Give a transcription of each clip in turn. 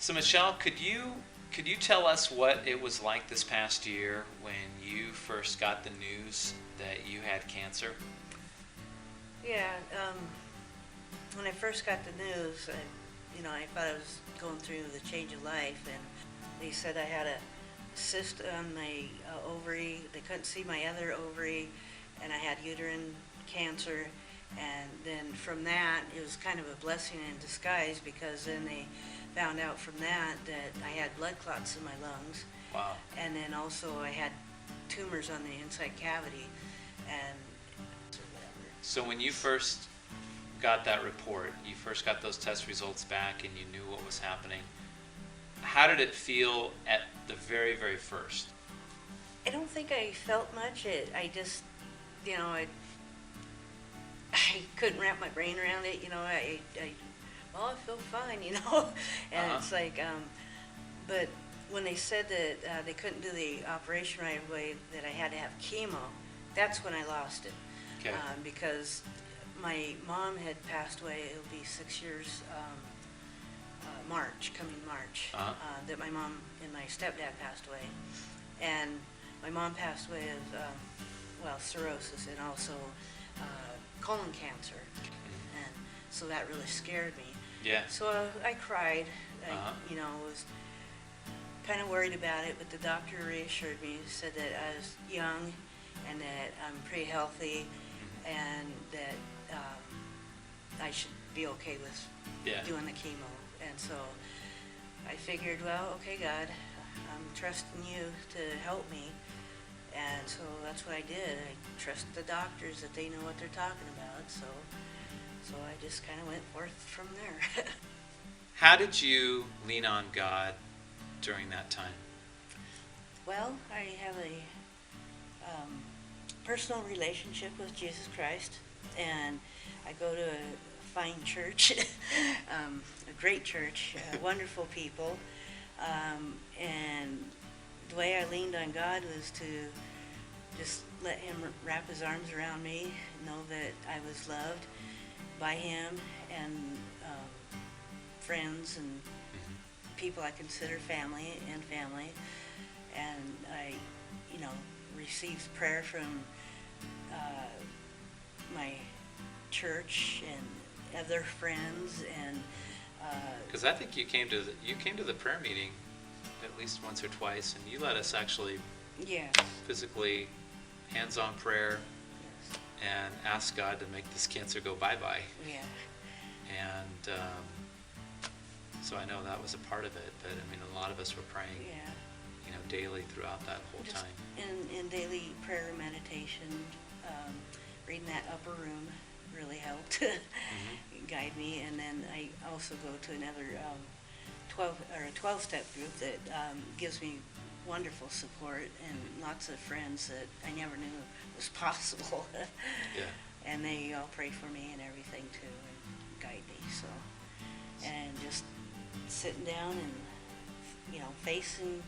So Michelle, could you tell us what it was like this past year when you first got the news that you had cancer? Yeah, when I first got the news, I thought I was going through the change of life, and they said I had a cyst on my ovary. They couldn't see my other ovary, and I had uterine cancer. And then from that, it was kind of a blessing in disguise, because then they found out from that I had blood clots in my lungs, Wow. and then also I had tumors on the inside cavity, and whatever. So when you first got that report, you first got those test results back and you knew what was happening, how did it feel at the very, very first? I don't think I felt much. I just, I couldn't wrap my brain around it. I feel fine, and It's like, but when they said that they couldn't do the operation right away, that I had to have chemo, that's when I lost it. Okay. Because my mom had passed away. It'll be 6 years, coming March, that my mom and my stepdad passed away. And my mom passed away of, cirrhosis, and also colon cancer. And so that really scared me. Yeah. So I cried. I was kind of worried about it, but the doctor reassured me, said that I was young and that I'm pretty healthy, and that I should be okay with doing the chemo. And so I figured, well, okay, God, I'm trusting you to help me. And so that's what I did. I trust the doctors that they know what they're talking about. So I just kind of went forth from there. How did you lean on God during that time? Well, I have a personal relationship with Jesus Christ, and I go to a fine church, a great church, wonderful people, and the way I leaned on God was to just let Him wrap His arms around me, know that I was loved by Him, and friends and people I consider family, and I, received prayer from my church and other friends, and because I think you came to the prayer meeting at least once or twice, and you let us actually physically hands-on prayer and ask God to make this cancer go bye-bye. Yeah. And so I know that was a part of it, but a lot of us were praying daily throughout that whole Just time. in daily prayer and meditation, reading that upper room really helped guide me. And then I also go to another 12-step group that gives me wonderful support and lots of friends that I never knew was possible. Yeah. And they all pray for me and everything too, and guide me. So, and just sitting down and facing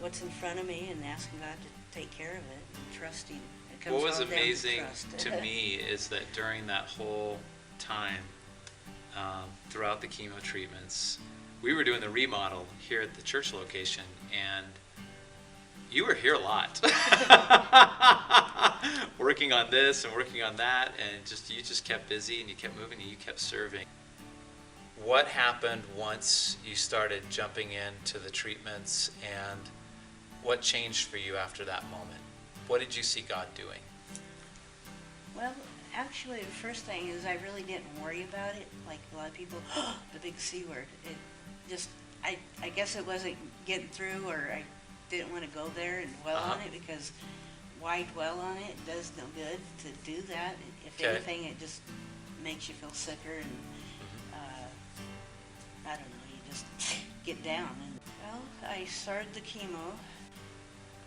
what's in front of me and asking God to take care of it and trusting. It comes What was all down to amazing trust. to me is that during that whole time, throughout the chemo treatments, we were doing the remodel here at the church location, and you were here a lot, working on this and working on that, and you just kept busy, and you kept moving, and you kept serving. What happened once you started jumping into the treatments, and what changed for you after that moment? What did you see God doing? Well, actually, the first thing is I really didn't worry about it, like a lot of people, the big C word. It just, I guess it wasn't getting through, or I didn't want to go there and dwell on it, because why dwell on it? It does no good to do that. If anything, it just makes you feel sicker, and I don't know, you just get down. And, well, I started the chemo.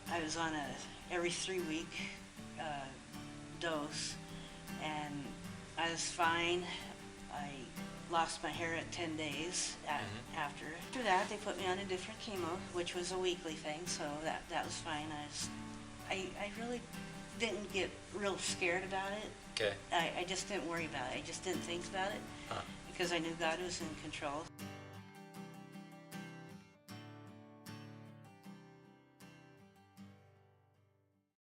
I was on a every 3-week dose, and I was fine. I lost my hair at 10 days after. After that, they put me on a different chemo, which was a weekly thing, so that was fine. I really didn't get real scared about it. Okay. I just didn't worry about it. I just didn't think about it, because I knew God was in control.